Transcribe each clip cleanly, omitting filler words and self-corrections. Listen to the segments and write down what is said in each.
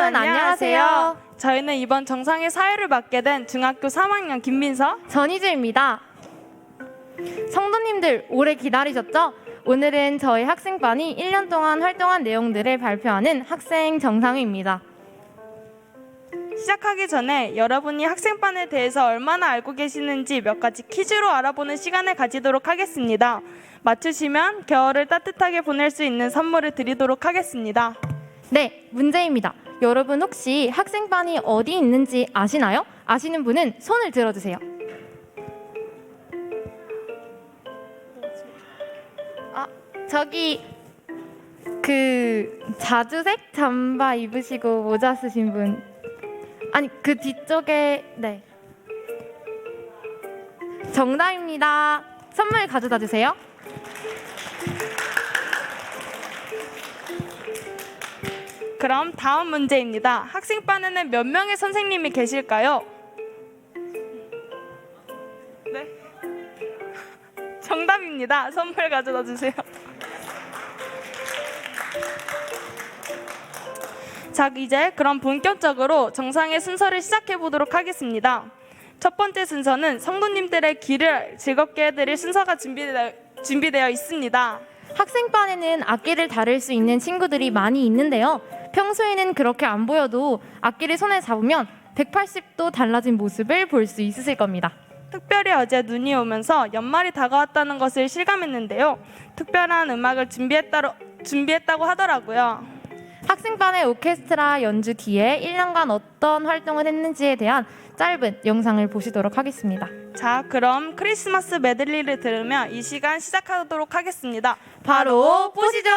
여러분 안녕하세요. 저희는 이번 정상의 사회를 맡게 된 중학교 3학년 김민서, 전희주입니다. 성도님들 오래 기다리셨죠? 오늘은 저희 학생반이 1년 동안 활동한 내용들을 발표하는 학생 정상회입니다. 시작하기 전에 여러분이 학생반에 대해서 얼마나 알고 계시는지 몇 가지 퀴즈로 알아보는 시간을 가지도록 하겠습니다. 맞추시면 겨울을 따뜻하게 보낼 수 있는 선물을 드리도록 하겠습니다. 네, 문제입니다. 여러분 혹시 학생반이 어디 있는지 아시나요? 아시는 분은 손을 들어주세요. 저기 그 자주색 잠바 입으시고 모자 쓰신 분, 아니 그 뒤쪽에, 네, 정답입니다. 선물 가져다 주세요. 그럼 다음 문제입니다. 학생반에는 몇 명의 선생님이 계실까요? 네. 정답입니다. 선물 가져다 주세요. 자, 이제 그럼 본격적으로 정상의 순서를 시작해 보도록 하겠습니다. 첫 번째 순서는 성도님들의 길을 즐겁게 해드릴 순서가 준비되어 있습니다. 학생반에는 악기를 다룰 수 있는 친구들이 많이 있는데요. 평소에는 그렇게 안 보여도 악기를 손에 잡으면 180도 달라진 모습을 볼 수 있으실 겁니다. 특별히 어제 눈이 오면서 연말이 다가왔다는 것을 실감했는데요. 특별한 음악을 준비했다고 하더라고요. 학생반의 오케스트라 연주 뒤에 1년간 어떤 활동을 했는지에 대한 짧은 영상을 보시도록 하겠습니다. 자, 그럼 크리스마스 메들리를 들으며 이 시간 시작하도록 하겠습니다. 바로 보시죠.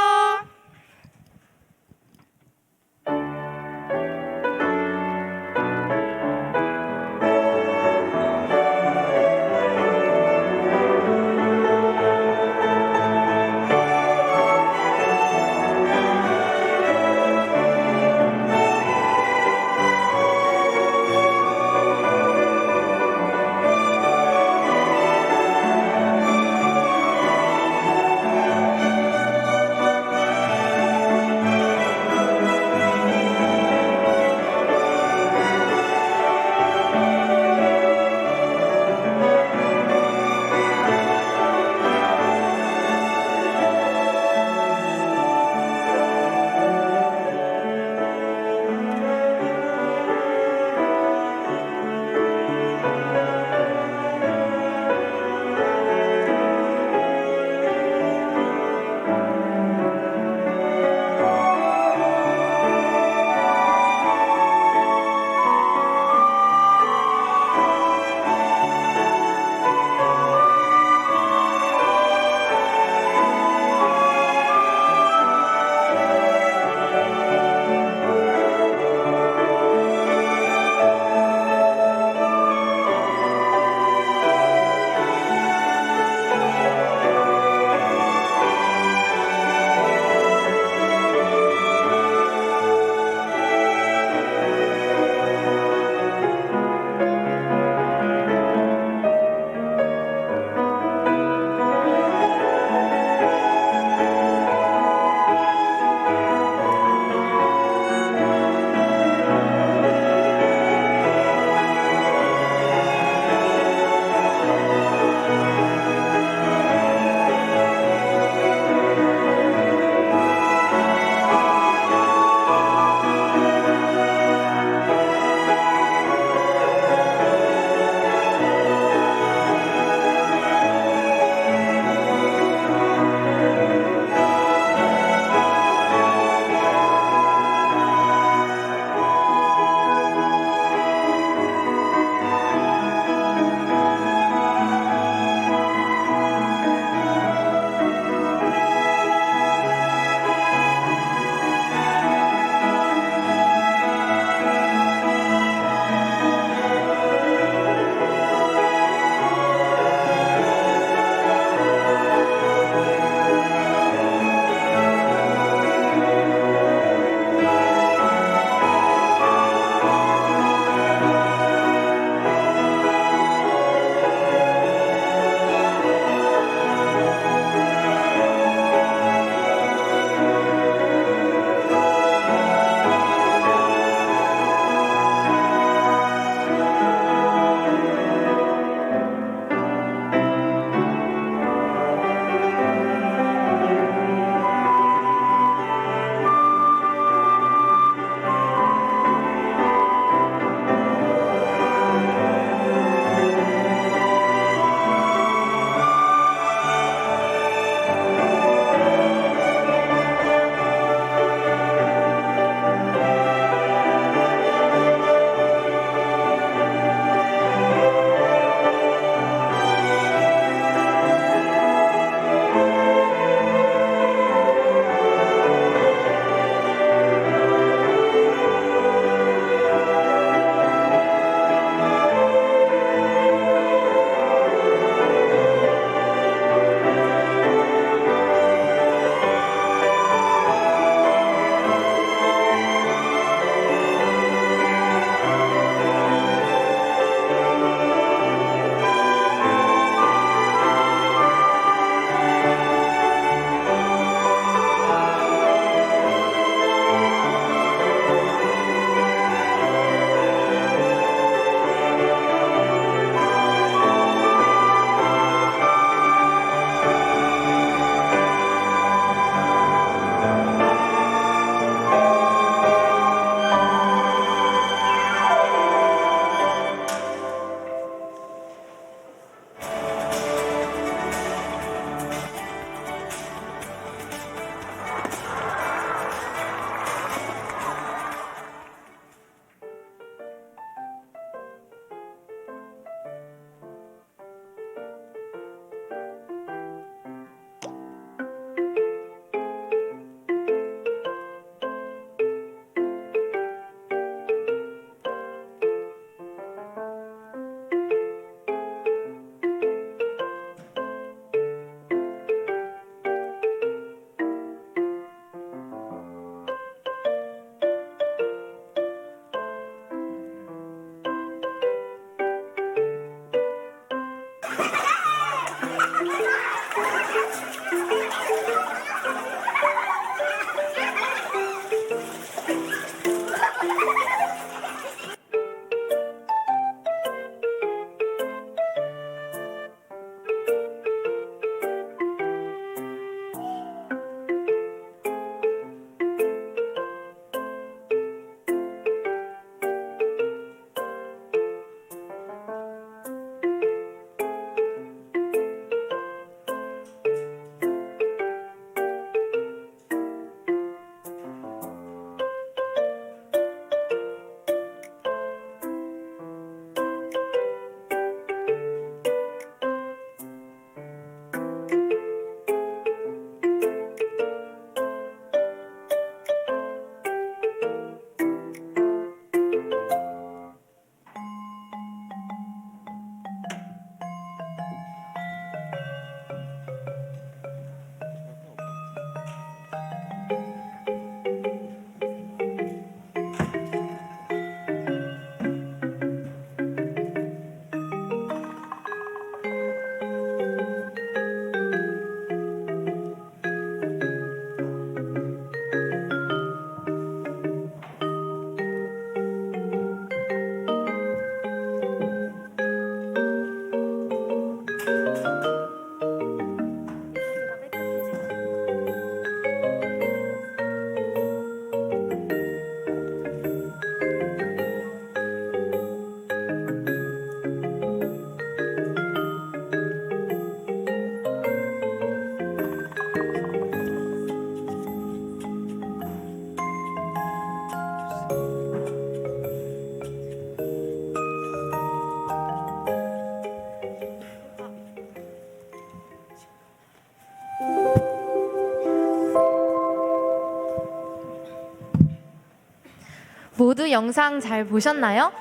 모두 영상 잘 보셨나요?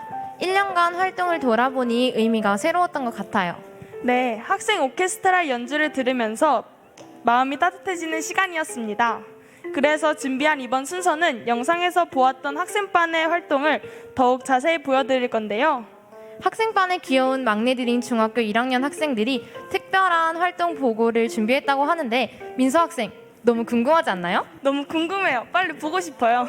1년간 활동을 돌아보니 의미가 새로웠던 것 같아요. 네, 학생 오케스트라 연주를 들으면서 마음이 따뜻해지는 시간이었습니다. 그래서 준비한 이번 순서는 영상에서 보았던 학생반의 활동을 더욱 자세히 보여드릴 건데요. 학생반의 귀여운 막내들인 중학교 1학년 학생들이 특별한 활동 보고를 준비했다고 하는데 민서 학생, 너무 궁금하지 않나요? 너무 궁금해요. 빨리 보고 싶어요.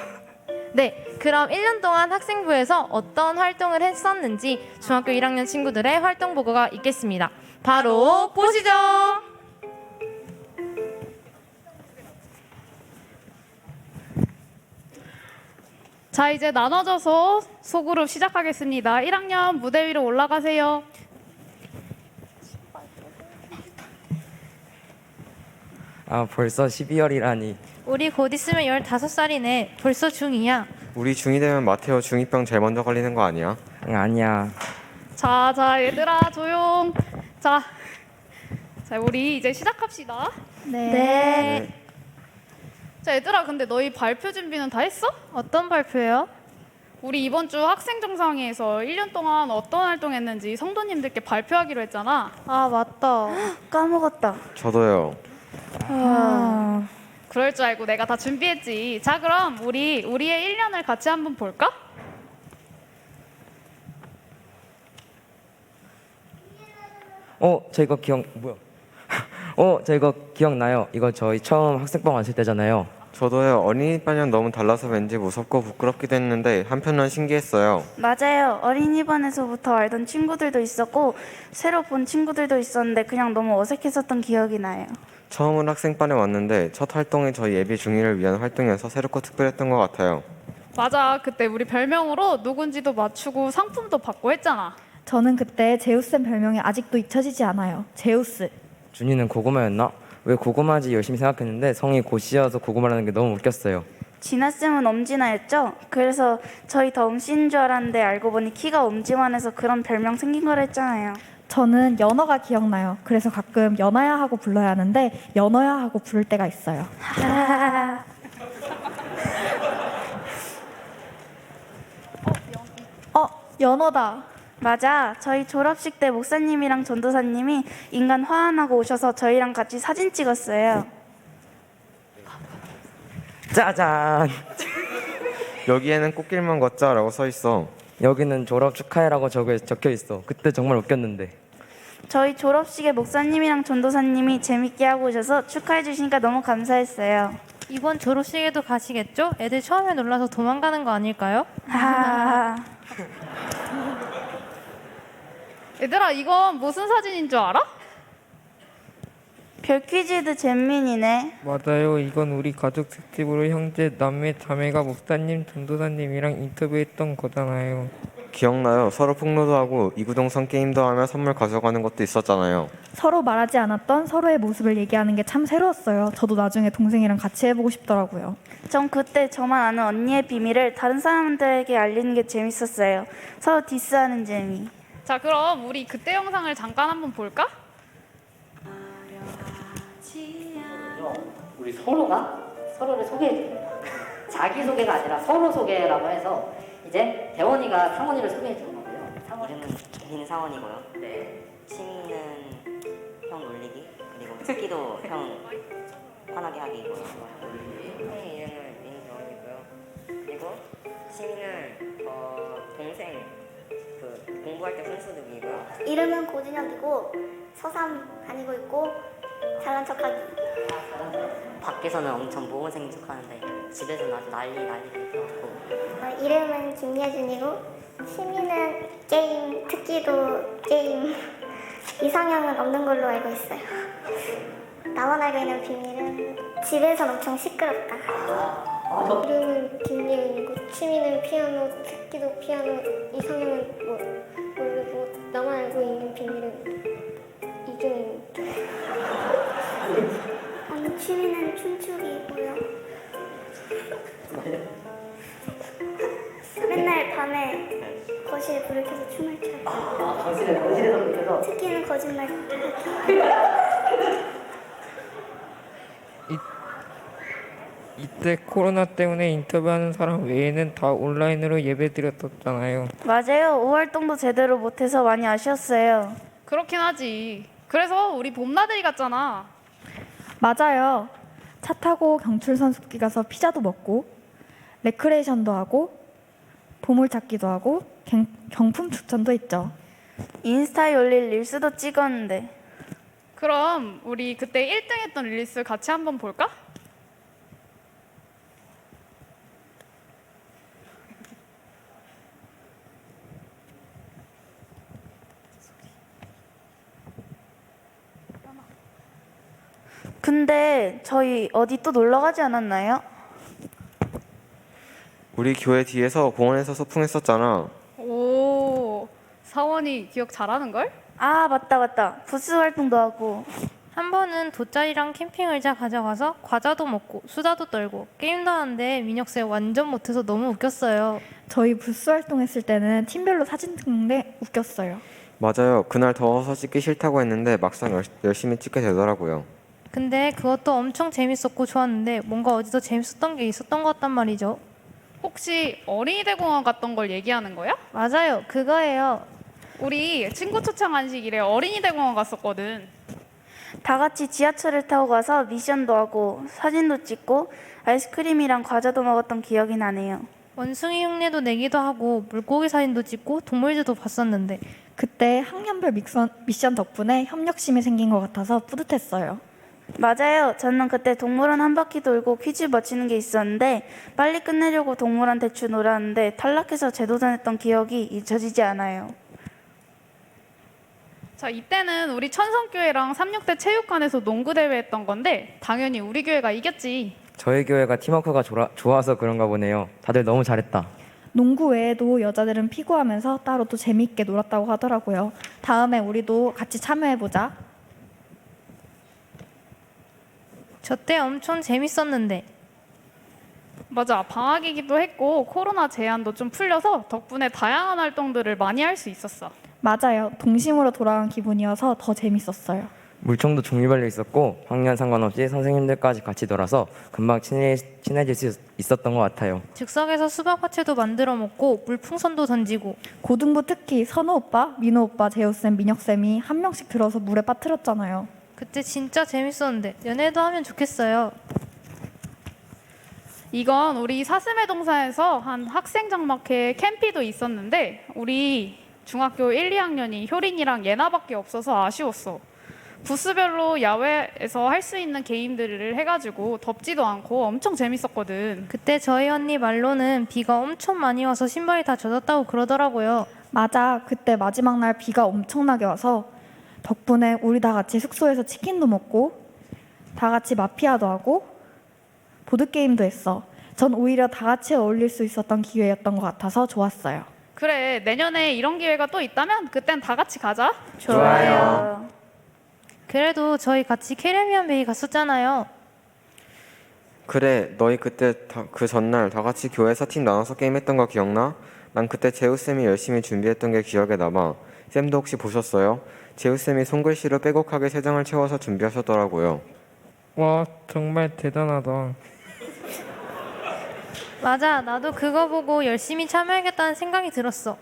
네, 그럼 1년 동안 학생부에서 어떤 활동을 했었는지 중학교 1학년 친구들의 활동 보고가 있겠습니다. 바로 보시죠. 자, 이제 나눠져서 소그룹 시작하겠습니다. 1학년 무대 위로 올라가세요. 아, 벌써 12월이라니. 우리 곧 있으면 15살이네. 벌써 중2야. 우리 중2 되면 마테오 중2병 제일 먼저 걸리는 거 아니야? 응, 아니야. 자, 얘들아 조용. 자, 우리 이제 시작합시다. 네. 자, 얘들아, 근데 너희 발표 준비는 다 했어? 어떤 발표요? 우리 이번 주 학생 정상회에서 1년 동안 어떤 활동했는지 성도님들께 발표하기로 했잖아. 아, 맞다. 까먹었다. 저도요. 그럴 줄 알고 내가 다 준비했지. 자, 그럼 우리의 1년을 같이 한번 볼까? 저 이거 저 이거 기억나요. 이거 저희 처음 학생방 왔을 때잖아요. 저도요. 어린이반이랑 너무 달라서 왠지 무섭고 부끄럽기도 했는데 한편으론 신기했어요. 맞아요. 어린이반에서부터 알던 친구들도 있었고 새로 본 친구들도 있었는데 그냥 너무 어색했었던 기억이 나요. 처음으로 학생반에 왔는데 첫 활동이 저희 예비 중2를 위한 활동이어서 새롭고 특별했던 것 같아요. 맞아. 그때 우리 별명으로 누군지도 맞추고 상품도 받고 했잖아. 저는 그때 제우스의 별명이 아직도 잊혀지지 않아요. 제우스. 준이는 고구마였나? 왜 고구마지 열심히 생각했는데 성이 고시여서 고구마라는 게 너무 웃겼어요. 진아쌤은 엄진아였죠? 그래서 저희 더 엄씨인 줄 알았는데 알고 보니 키가 엄지만해서 그런 별명 생긴 거라 했잖아요. 저는 연어가 기억나요. 그래서 가끔 연아야 하고 불러야 하는데 연어야 하고 부를 때가 있어요. 연어다. 맞아. 저희 졸업식 때 목사님이랑 전도사님이 인간 화환하고 오셔서 저희랑 같이 사진 찍었어요. 짜잔! 여기에는 꽃길만 걷자라고 써 있어. 여기는 졸업 축하해라고 적혀 있어. 그때 정말 웃겼는데. 저희 졸업식에 목사님이랑 전도사님이 재밌게 하고 오셔서 축하해 주시니까 너무 감사했어요. 이번 졸업식에도 가시겠죠? 애들 처음에 놀라서 도망가는 거 아닐까요? 하하하. 얘들아, 이건 무슨 사진인 줄 알아? 별퀴즈도 잼민이네. 맞아요. 이건 우리 가족 특집으로 형제, 남매, 자매가 목사님, 전도사님이랑 인터뷰했던 거잖아요. 기억나요. 서로 폭로도 하고 이구동성 게임도 하며 선물 가져가는 것도 있었잖아요. 서로 말하지 않았던 서로의 모습을 얘기하는 게 참 새로웠어요. 저도 나중에 동생이랑 같이 해보고 싶더라고요. 전 그때 저만 아는 언니의 비밀을 다른 사람들에게 알리는 게 재밌었어요. 서로 디스하는 재미. 자, 그럼 우리 그때 영상을 잠깐 한번 볼까? 우리 서로가 서로를 소개해 줍니다. 자기 소개가 아니라 서로 소개라고 해서 이제 대원이가 상원이를 소개해 주는 거고요. 이름은 김상원이고요. 네. 취미는 형 놀리기 그리고 특기도 형 화나게 하기고요. 형 이름은 민정이고요. 그리고 취미는 동생 그 공부할 때 훈수두기고요. 이름은 고준혁이고 서삼 다니고 있고 잘난 척하기. 밖에서는 엄청 모범생 척하는데 집에서는 아주 난리 피웠고. 이름은 김예준이고 취미는 게임, 특기도 게임. 이상형은 없는 걸로 알고 있어요. 나만 알고 있는 비밀은 집에선 엄청 시끄럽다. 이름은 김예은이고 취미는 피아노, 특기도 피아노, 이상형은 모르고 나만 알고 있는 비밀은 이준입니다. 취미는 춤추기고요. 맨날 밤에 거실에 불을 켜서 춤을 춰요. 아, 거실에서 그렇게서 특기는 거짓말 하기. 이때 코로나 때문에 인터뷰하는 사람 외에는 다 온라인으로 예배드렸었잖아요. 맞아요. 5활동도 제대로 못해서 많이 아쉬웠어요. 그렇긴 하지. 그래서 우리 봄나들이 갔잖아. 맞아요. 차 타고 경출선 숲기 가서 피자도 먹고 레크레이션도 하고 보물찾기도 하고 경품 추천도 했죠. 인스타에 올릴 릴스도 찍었는데. 그럼 우리 그때 1등 했던 릴스 같이 한번 볼까? 근데 저희 어디 또 놀러 가지 않았나요? 우리 교회 뒤에서 공원에서 소풍했었잖아. 오, 사원이 기억 잘하는걸? 아, 맞다. 부스 활동도 하고. 한 번은 돗자리랑 캠핑 의자 가져가서 과자도 먹고 수다도 떨고 게임도 하는데 민혁쌤 완전 못해서 너무 웃겼어요. 저희 부스 활동했을 때는 팀별로 사진 찍는데 웃겼어요. 맞아요. 그날 더워서 찍기 싫다고 했는데 막상 열심히 찍게 되더라고요. 근데 그것도 엄청 재밌었고 좋았는데 뭔가 어디서 재밌었던 게 있었던 것 같단 말이죠. 혹시 어린이대 공원 갔던 걸 얘기하는 거야? 맞아요. 그거예요. 우리 친구 초청 한식일에 어린이대 공원 갔었거든. 다 같이 지하철을 타고 가서 미션도 하고 사진도 찍고 아이스크림이랑 과자도 먹었던 기억이 나네요. 원숭이 흉내도 내기도 하고 물고기 사진도 찍고 동물들도 봤었는데 그때 학년별 미션 덕분에 협력심이 생긴 것 같아서 뿌듯했어요. 맞아요. 저는 그때 동물원 한 바퀴 돌고 퀴즈 맞히는 게 있었는데 빨리 끝내려고 동물원 대추 놀았는데 탈락해서 재도전했던 기억이 잊혀지지 않아요. 자, 이때는 우리 천성교회랑 36대 체육관에서 농구대회 했던 건데 당연히 우리 교회가 이겼지. 저희 교회가 팀워크가 좋아서 그런가 보네요. 다들 너무 잘했다. 농구 외에도 여자들은 피구하면서 따로 또 재미있게 놀았다고 하더라고요. 다음에 우리도 같이 참여해보자. 저 때 엄청 재밌었는데 맞아, 방학이기도 했고 코로나 제한도 좀 풀려서 덕분에 다양한 활동들을 많이 할 수 있었어. 맞아요. 동심으로 돌아간 기분이어서 더 재밌었어요. 물총도 종류별로 있었고 학년 상관없이 선생님들까지 같이 놀아서 금방 친해질 수 있었던 것 같아요. 즉석에서 수박 화채도 만들어 먹고 물풍선도 던지고 고등부 특히 선우 오빠, 민호 오빠, 재우쌤, 민혁쌤이 한 명씩 들어서 물에 빠뜨렸잖아요. 그때 진짜 재밌었는데 연애도 하면 좋겠어요. 이건 우리 사슴의 동산에서 한 학생 장막회 캠피도 있었는데 우리 중학교 1, 2학년이 효린이랑 예나밖에 없어서 아쉬웠어. 부스별로 야외에서 할 수 있는 게임들을 해가지고 덥지도 않고 엄청 재밌었거든. 그때 저희 언니 말로는 비가 엄청 많이 와서 신발이 다 젖었다고 그러더라고요. 맞아. 그때 마지막 날 비가 엄청나게 와서 덕분에 우리 다 같이 숙소에서 치킨도 먹고 다 같이 마피아도 하고 보드게임도 했어. 전 오히려 다 같이 어울릴 수 있었던 기회였던 것 같아서 좋았어요. 그래, 내년에 이런 기회가 또 있다면 그땐 다 같이 가자. 좋아요. 그래도 저희 같이 캐리비안 베이 갔었잖아요. 그래, 너희 그때 그 전날 다 같이 교회에서 팀 나눠서 게임했던 거 기억나? 난 그때 재우쌤이 열심히 준비했던 게 기억에 남아. 쌤도 혹시 보셨어요? 재우쌤이 손글씨로 빼곡하게 세 장을 채워서 준비하셨더라고요. 와, 정말 대단하다. 맞아, 나도 그거 보고 열심히 참여하겠다는 생각이 들었어.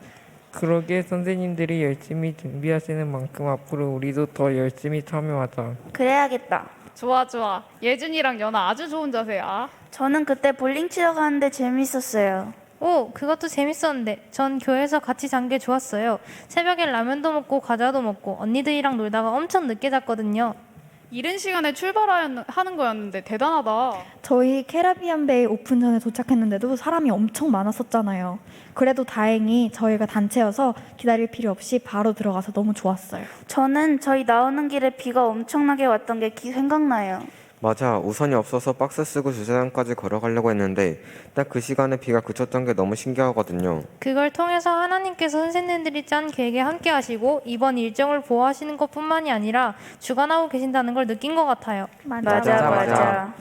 그러게 선생님들이 열심히 준비하시는 만큼 앞으로 우리도 더 열심히 참여하자. 그래야겠다. 좋아, 좋아. 예준이랑 연아 아주 좋은 자세야. 저는 그때 볼링 치러 가는데 재밌었어요. 오, 그것도 재밌었는데 전 교회에서 같이 잔 게 좋았어요. 새벽에 라면도 먹고 과자도 먹고 언니들이랑 놀다가 엄청 늦게 잤거든요. 이른 시간에 출발하는 거였는데 대단하다. 저희 캐리비안 베이 오픈 전에 도착했는데도 사람이 엄청 많았었잖아요. 그래도 다행히 저희가 단체여서 기다릴 필요 없이 바로 들어가서 너무 좋았어요. 저는 저희 나오는 길에 비가 엄청나게 왔던 게 생각나요. 맞아, 우산이 없어서 박스 쓰고 주차장까지 걸어가려고 했는데 딱 그 시간에 비가 그쳤던 게 너무 신기하거든요. 그걸 통해서 하나님께서 선생님들이 짠 계획에 함께 하시고 이번 일정을 보호하시는 것뿐만이 아니라 주관하고 계신다는 걸 느낀 것 같아요. 맞아.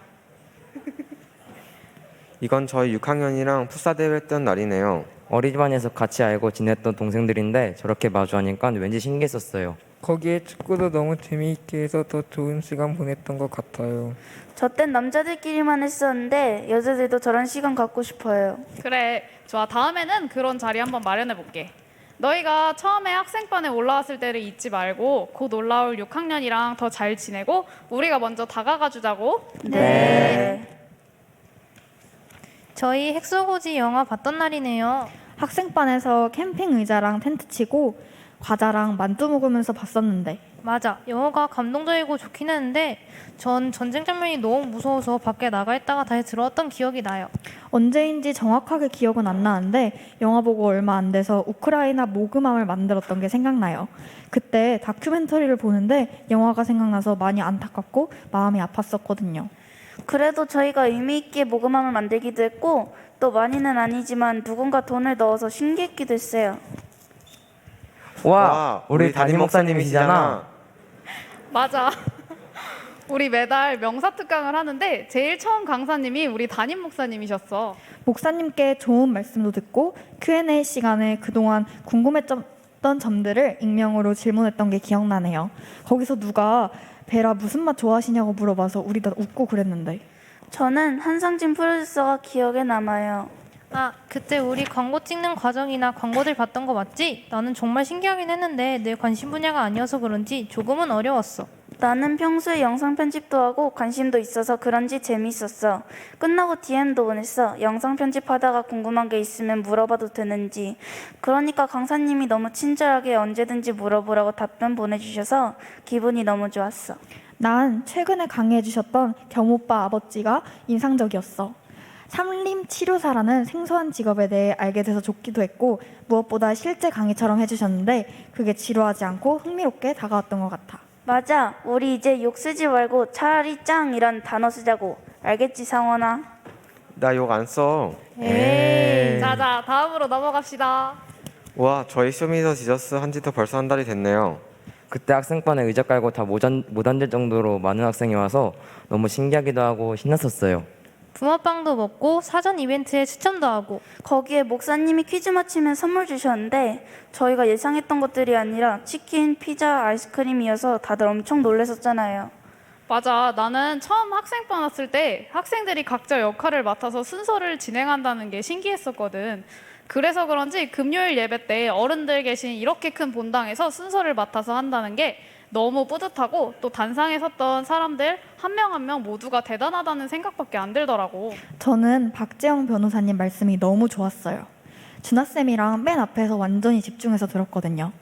이건 저희 6학년이랑 풋사 대회 했던 날이네요. 어린이반에서 같이 알고 지냈던 동생들인데 저렇게 마주하니까 왠지 신기했었어요. 거기에 축구도 너무 재미있게 해서 더 좋은 시간 보냈던 것 같아요. 저 땐 남자들끼리만 했었는데 여자들도 저런 시간 갖고 싶어요. 그래, 좋아. 다음에는 그런 자리 한번 마련해 볼게. 너희가 처음에 학생반에 올라왔을 때를 잊지 말고 곧 올라올 6학년이랑 더 잘 지내고 우리가 먼저 다가가 주자고. 네. 저희 핵소고지 영화 봤던 날이네요. 학생반에서 캠핑 의자랑 텐트 치고 과자랑 만두 먹으면서 봤었는데 맞아. 영화가 감동적이고 좋긴 했는데 전 전쟁 장면이 너무 무서워서 밖에 나가 있다가 다시 들어왔던 기억이 나요. 언제인지 정확하게 기억은 안 나는데 영화 보고 얼마 안 돼서 우크라이나 모금함을 만들었던 게 생각나요. 그때 다큐멘터리를 보는데 영화가 생각나서 많이 안타깝고 마음이 아팠었거든요. 그래도 저희가 의미 있게 모금함을 만들기도 했고 또 많이는 아니지만 누군가 돈을 넣어서 신기했기도 했어요. 와, 우리 담임 목사님이시잖아. 맞아. 우리 매달 명사특강을 하는데 제일 처음 강사님이 우리 담임 목사님이셨어. 목사님께 좋은 말씀도 듣고 Q&A 시간에 그동안 궁금했던 점들을 익명으로 질문했던 게 기억나네요. 거기서 누가 베라 무슨 맛 좋아하시냐고 물어봐서 우리 다 웃고 그랬는데 저는 한상진 프로듀서가 기억에 남아요. 아, 그때 우리 광고 찍는 과정이나 광고들 봤던 거 맞지? 나는 정말 신기하긴 했는데 내 관심 분야가 아니어서 그런지 조금은 어려웠어. 나는 평소에 영상 편집도 하고 관심도 있어서 그런지 재밌었어. 끝나고 DM도 보냈어. 영상 편집하다가 궁금한 게 있으면 물어봐도 되는지. 그러니까 강사님이 너무 친절하게 언제든지 물어보라고 답변 보내주셔서 기분이 너무 좋았어. 난 최근에 강의해 주셨던 겸오빠 아버지가 인상적이었어. 산림치료사라는 생소한 직업에 대해 알게 돼서 좋기도 했고 무엇보다 실제 강의처럼 해주셨는데 그게 지루하지 않고 흥미롭게 다가왔던 것 같아. 맞아. 우리 이제 욕 쓰지 말고 차라리 짱 이런 단어 쓰자고. 알겠지 상원아? 나 욕 안 써. 자자, 다음으로 넘어갑시다. 와, 저희 쇼미더 지저스 한 지도 벌써 한 달이 됐네요. 그때 학생반에 의자 깔고 다 못 앉을 정도로 많은 학생이 와서 너무 신기하기도 하고 신났었어요. 붕어빵도 먹고 사전 이벤트에 추첨도 하고 거기에 목사님이 퀴즈 맞히면 선물 주셨는데 저희가 예상했던 것들이 아니라 치킨, 피자, 아이스크림이어서 다들 엄청 놀랐었잖아요. 맞아. 나는 처음 학생반 왔을 때 학생들이 각자 역할을 맡아서 순서를 진행한다는 게 신기했었거든. 그래서 그런지 금요일 예배 때 어른들 계신 이렇게 큰 본당에서 순서를 맡아서 한다는 게 너무 뿌듯하고 또 단상에 섰던 사람들 한 명 한 명 모두가 대단하다는 생각밖에 안 들더라고. 저는 박재영 변호사님 말씀이 너무 좋았어요. 준하쌤이랑 맨 앞에서 완전히 집중해서 들었거든요.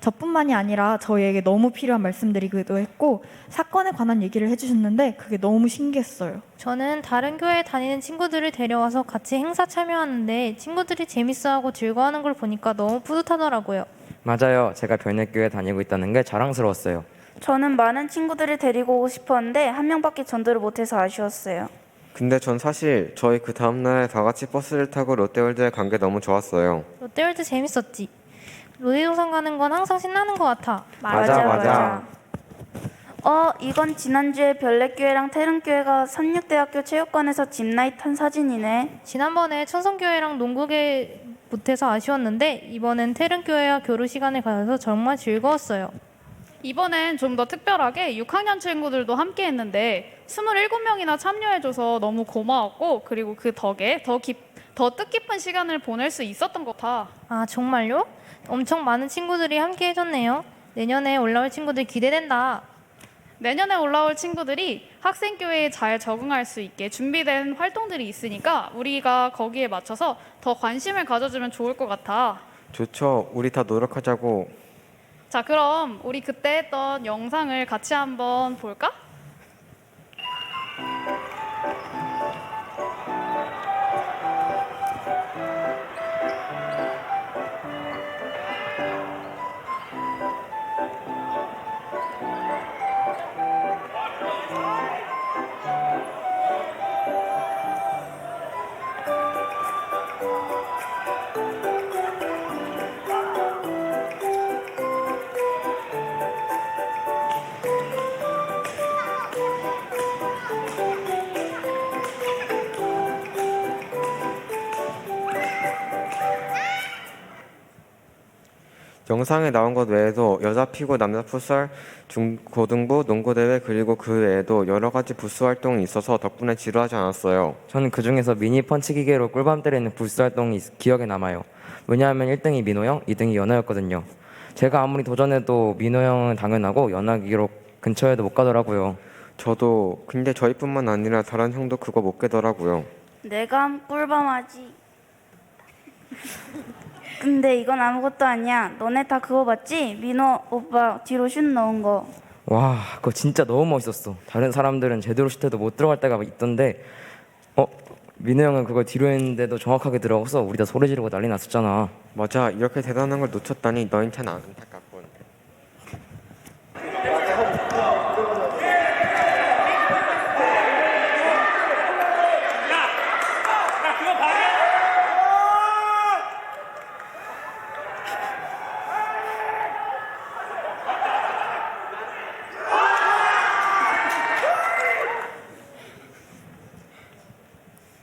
저뿐만이 아니라 저희에게 너무 필요한 말씀드리기도 했고 사건에 관한 얘기를 해주셨는데 그게 너무 신기했어요. 저는 다른 교회에 다니는 친구들을 데려와서 같이 행사 참여하는데 친구들이 재밌어하고 즐거워하는 걸 보니까 너무 뿌듯하더라고요. 맞아요. 제가 별내교회 다니고 있다는 게 자랑스러웠어요. 저는 많은 친구들을 데리고 오고 싶었는데 한 명밖에 전도를 못해서 아쉬웠어요. 근데 전 사실 저희 그 다음날 다 같이 버스를 타고 롯데월드에 간 게 너무 좋았어요. 롯데월드 재밌었지. 놀이동산 가는 건 항상 신나는 것 같아. 맞아. 이건 지난주에 별내교회랑 태릉교회가 삼육대학교 체육관에서 짚라인 탄 사진이네. 지난번에 천성교회랑 농구계 못해서 아쉬웠는데 이번엔 태릉교회와 교류 시간을 가져서 정말 즐거웠어요. 이번엔 좀 더 특별하게 6학년 친구들도 함께 했는데 27명이나 참여해줘서 너무 고마웠고 그리고 그 덕에 더 뜻깊은 시간을 보낼 수 있었던 것 같아. 아, 정말요? 엄청 많은 친구들이 함께 해줬네요. 내년에 올라올 친구들 기대된다. 내년에 올라올 친구들이 학생교회에 잘 적응할 수 있게 준비된 활동들이 있으니까 우리가 거기에 맞춰서 더 관심을 가져주면 좋을 것 같아. 좋죠. 우리 다 노력하자고. 자, 그럼 우리 그때 했던 영상을 같이 한번 볼까? 영상에 나온 것 외에도 여자 피구, 남자 풋살, 중고등부 농구대회 그리고 그 외에도 여러 가지 부스 활동이 있어서 덕분에 지루하지 않았어요. 저는 그 중에서 미니 펀치 기계로 꿀밤 때리는 부스 활동이 기억에 남아요. 왜냐하면 1등이 민호 형, 2등이 연아였거든요. 제가 아무리 도전해도 민호 형은 당연하고 연아 기록 근처에도 못 가더라고요. 저도 근데 저희뿐만 아니라 다른 형도 그거 못 깨더라고요. 내가 꿀밤하지. 근데 이건 아무것도 아니야. 너네 다 그거 봤지? 민호 오빠 뒤로 슛 넣은 거. 와, 그거 진짜 너무 멋있었어. 다른 사람들은 제대로 슛해도 못 들어갈 때가 있던데 민호 형은 그걸 뒤로 했는데도 정확하게 들어가서 우리 다 소리 지르고 난리 났었잖아. 맞아, 이렇게 대단한 걸 놓쳤다니 너희한테는 안타깝군.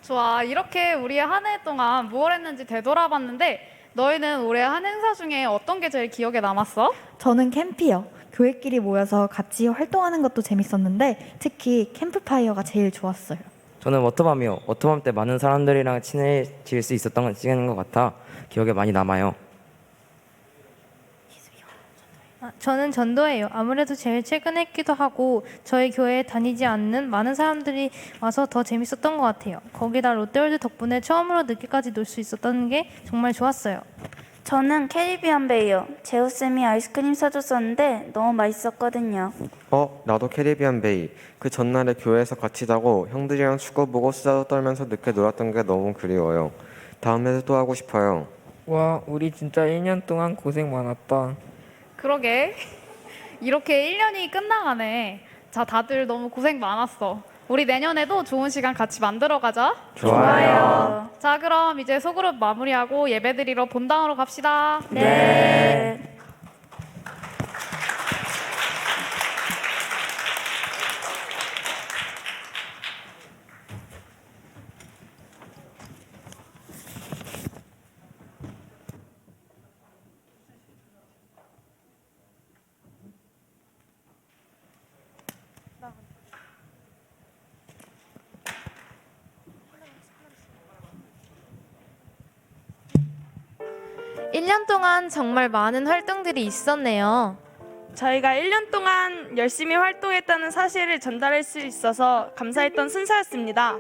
좋아. 이렇게 우리 한 해 동안 무엇 했는지 되돌아봤는데 너희는 올해 한 행사 중에 어떤 게 제일 기억에 남았어? 저는 캠피요. 교회끼리 모여서 같이 활동하는 것도 재밌었는데 특히 캠프파이어가 제일 좋았어요. 저는 워터밤이요. 워터밤 때 많은 사람들이랑 친해질 수 있었던 시간인 것 같아 기억에 많이 남아요. 저는 전도예요. 아무래도 제일 최근에 했기도 하고 저희 교회에 다니지 않는 많은 사람들이 와서 더 재밌었던 것 같아요. 거기다 롯데월드 덕분에 처음으로 늦게까지 놀 수 있었던 게 정말 좋았어요. 저는 캐리비안 베이요. 제우쌤이 아이스크림 사줬었는데 너무 맛있었거든요. 나도 캐리비안 베이. 그 전날에 교회에서 같이 자고 형들이랑 축구 보고 수다도 떨면서 늦게 놀았던 게 너무 그리워요. 다음에도 또 하고 싶어요. 와, 우리 진짜 1년 동안 고생 많았다. 그러게. 이렇게 1년이 끝나가네. 자, 다들 너무 고생 많았어. 우리 내년에도 좋은 시간 같이 만들어 가자. 좋아요. 자, 그럼 이제 소그룹 마무리하고 예배드리러 본당으로 갑시다. 네. 일 년 동안 정말 많은 활동들이 있었네요. 저희가 1년 동안 열심히 활동했다는 사실을 전달할 수 있어서 감사했던 순서였습니다.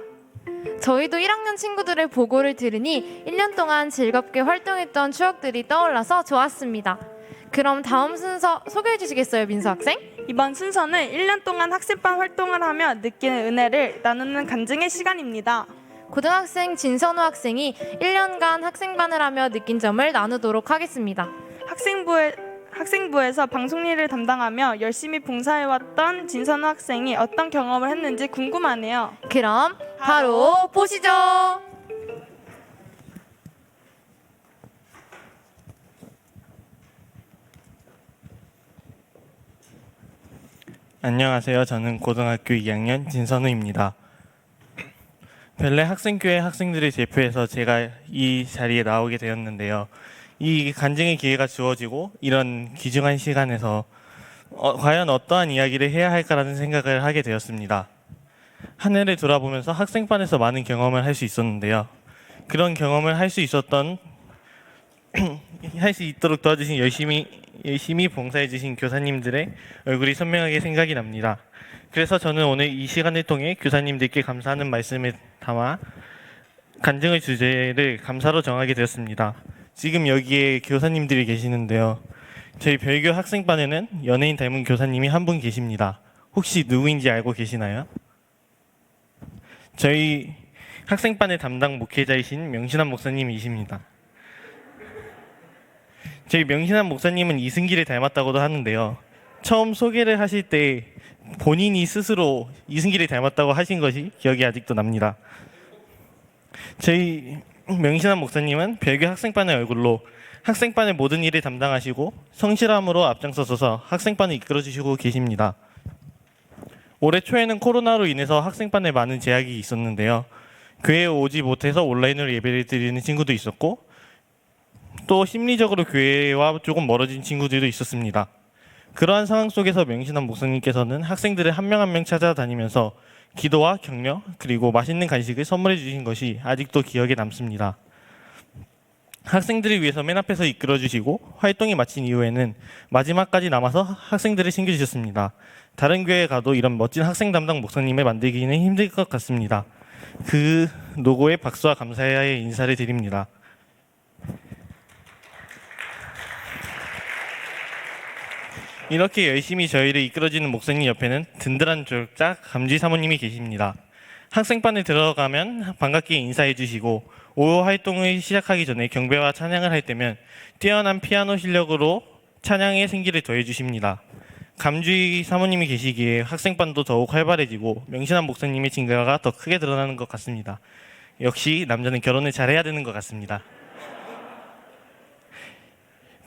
저희도 1학년 친구들의 보고를 들으니 1년 동안 즐겁게 활동했던 추억들이 떠올라서 좋았습니다. 그럼 다음 순서 소개해 주시겠어요, 민수 학생? 이번 순서는 1년 동안 학생반 활동을 하며 느끼는 은혜를 나누는 간증의 시간입니다. 고등학생 진선우 학생이 1년간 학생반을 하며 느낀 점을 나누도록 하겠습니다. 학생부에서 방송 일을 담당하며 열심히 봉사해왔던 진선우 학생이 어떤 경험을 했는지 궁금하네요. 그럼 바로 보시죠. 안녕하세요. 저는 고등학교 2학년 진선우입니다. 벨레 학생교회 학생들을 대표해서 제가 이 자리에 나오게 되었는데요. 이 간증의 기회가 주어지고 이런 귀중한 시간에서 과연 어떠한 이야기를 해야 할까라는 생각을 하게 되었습니다. 한 해를 돌아보면서 학생반에서 많은 경험을 할 수 있었는데요. 그런 경험을 할 수 있도록 도와주신 열심히 봉사해 주신 교사님들의 얼굴이 선명하게 생각이 납니다. 그래서 저는 오늘 이 시간을 통해 교사님들께 감사하는 말씀을 담아 간증의 주제를 감사로 정하게 되었습니다. 지금 여기에 교사님들이 계시는데요. 저희 별교 학생반에는 연예인 닮은 교사님이 한 분 계십니다. 혹시 누구인지 알고 계시나요? 저희 학생반의 담당 목회자이신 명신환 목사님이십니다. 저희 명신환 목사님은 이승기를 닮았다고도 하는데요. 처음 소개를 하실 때 본인이 스스로 이승기를 닮았다고 하신 것이 기억이 아직도 납니다. 저희 명신환 목사님은 별교 학생반의 얼굴로 학생반의 모든 일을 담당하시고 성실함으로 앞장서서 학생반을 이끌어주시고 계십니다. 올해 초에는 코로나로 인해서 학생반에 많은 제약이 있었는데요. 교회에 오지 못해서 온라인으로 예배를 드리는 친구도 있었고 또 심리적으로 교회와 조금 멀어진 친구들도 있었습니다. 그러한 상황 속에서 명신한 목사님께서는 학생들을 한 명 한 명 찾아다니면서 기도와 격려 그리고 맛있는 간식을 선물해 주신 것이 아직도 기억에 남습니다. 학생들을 위해서 맨 앞에서 이끌어 주시고 활동이 마친 이후에는 마지막까지 남아서 학생들을 챙겨주셨습니다. 다른 교회에 가도 이런 멋진 학생 담당 목사님을 만들기는 힘들 것 같습니다. 그 노고에 박수와 감사의 인사를 드립니다. 이렇게 열심히 저희를 이끌어주는 목사님 옆에는 든든한 조력자 감지 사모님이 계십니다. 학생반에 들어가면 반갑게 인사해 주시고 오후 활동을 시작하기 전에 경배와 찬양을 할 때면 뛰어난 피아노 실력으로 찬양의 생기를 더해 주십니다. 감주희 사모님이 계시기에 학생반도 더욱 활발해지고 명신한 목사님의 증가가 더 크게 드러나는 것 같습니다. 역시 남자는 결혼을 잘해야 되는 것 같습니다.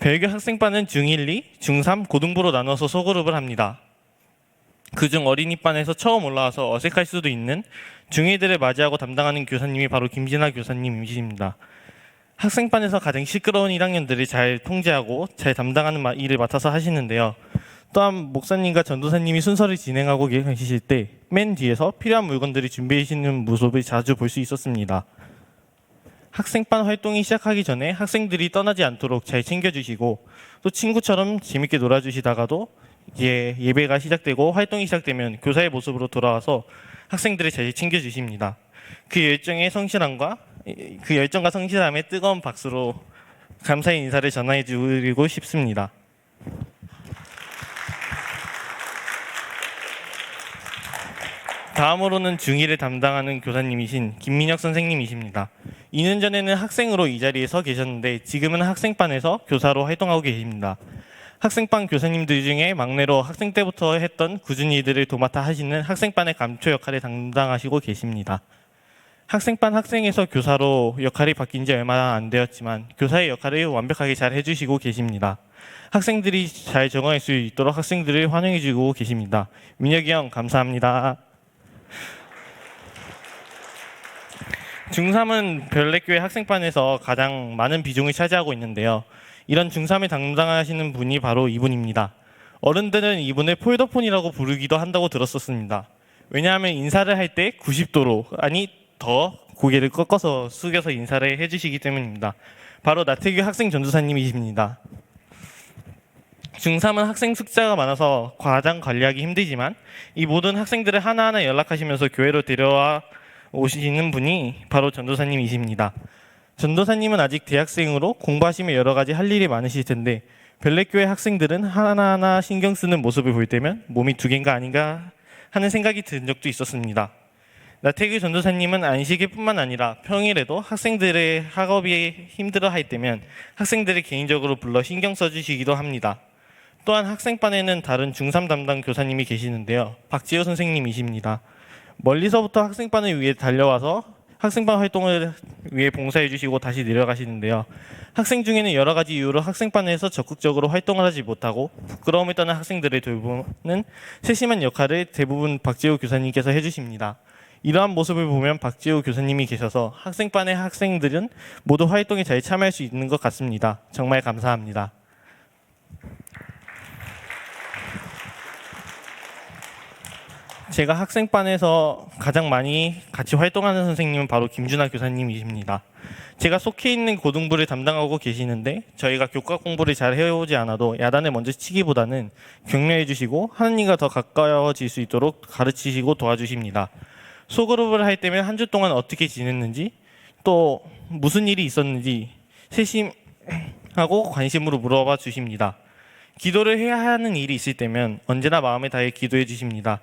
별교 학생반은 중1, 2, 중3, 고등부로 나눠서 소그룹을 합니다. 그중 어린이반에서 처음 올라와서 어색할 수도 있는 중2들을 맞이하고 담당하는 교사님이 바로 김진아 교사님이십니다. 학생반에서 가장 시끄러운 1학년들을 잘 통제하고 잘 담당하는 일을 맡아서 하시는데요. 또한 목사님과 전도사님이 순서를 진행하고 계실 때 맨 뒤에서 필요한 물건들을 준비하시는 모습을 자주 볼 수 있었습니다. 학생반 활동이 시작하기 전에 학생들이 떠나지 않도록 잘 챙겨주시고 또 친구처럼 재밌게 놀아주시다가도 예배가 시작되고 활동이 시작되면 교사의 모습으로 돌아와서 학생들을 잘 챙겨주십니다. 그 열정과 성실함에 뜨거운 박수로 감사의 인사를 전해 드리고 싶습니다. 다음으로는 중1을 담당하는 교사님이신 김민혁 선생님이십니다. 2년 전에는 학생으로 이 자리에 서 계셨는데 지금은 학생반에서 교사로 활동하고 계십니다. 학생반 교사님들 중에 막내로 학생 때부터 했던 꾸준히 이들을 도맡아 하시는 학생반의 감초 역할을 담당하시고 계십니다. 학생반 학생에서 교사로 역할이 바뀐 지 얼마 안 되었지만 교사의 역할을 완벽하게 잘 해주시고 계십니다. 학생들이 잘 적응할 수 있도록 학생들을 환영해주고 계십니다. 민혁이 형 감사합니다. 중3은 별내교회 학생반에서 가장 많은 비중을 차지하고 있는데요. 이런 중3을 담당하시는 분이 바로 이분입니다. 어른들은 이분을 폴더폰이라고 부르기도 한다고 들었었습니다. 왜냐하면 인사를 할 때 90도로 아니 더 고개를 꺾어서 숙여서 인사를 해주시기 때문입니다. 바로 나태규 학생 전도사님이십니다. 중3은 학생 숫자가 많아서 과장 관리하기 힘들지만 이 모든 학생들을 하나하나 연락하시면서 교회로 데려와 오시는 분이 바로 전도사님이십니다. 전도사님은 아직 대학생으로 공부하시며 여러 가지 할 일이 많으실 텐데 별내교회 학생들은 하나하나 신경 쓰는 모습을 볼 때면 몸이 두 개인가 아닌가 하는 생각이 든 적도 있었습니다. 나태규 전도사님은 안식일 뿐만 아니라 평일에도 학생들의 학업이 힘들어할 때면 학생들을 개인적으로 불러 신경 써주시기도 합니다. 또한 학생반에는 다른 중3 담당 교사님이 계시는데요. 박지호 선생님이십니다. 멀리서부터 학생반을 위해 달려와서 학생반 활동을 위해 봉사해 주시고 다시 내려가시는데요. 학생 중에는 여러 가지 이유로 학생반에서 적극적으로 활동을 하지 못하고 부끄러움을 떠난 학생들을 돌보는 세심한 역할을 대부분 박지호 교사님께서 해주십니다. 이러한 모습을 보면 박지호 교사님이 계셔서 학생반의 학생들은 모두 활동에 잘 참여할 수 있는 것 같습니다. 정말 감사합니다. 제가 학생반에서 가장 많이 같이 활동하는 선생님은 바로 김준하 교사님이십니다. 제가 속해 있는 고등부를 담당하고 계시는데 저희가 교과 공부를 잘 해오지 않아도 야단을 먼저 치기보다는 격려해 주시고 하느님과 더 가까워질 수 있도록 가르치시고 도와주십니다. 소그룹을 할 때면 한 주 동안 어떻게 지냈는지 또 무슨 일이 있었는지 세심하고 관심으로 물어봐 주십니다. 기도를 해야 하는 일이 있을 때면 언제나 마음에 다해 기도해 주십니다.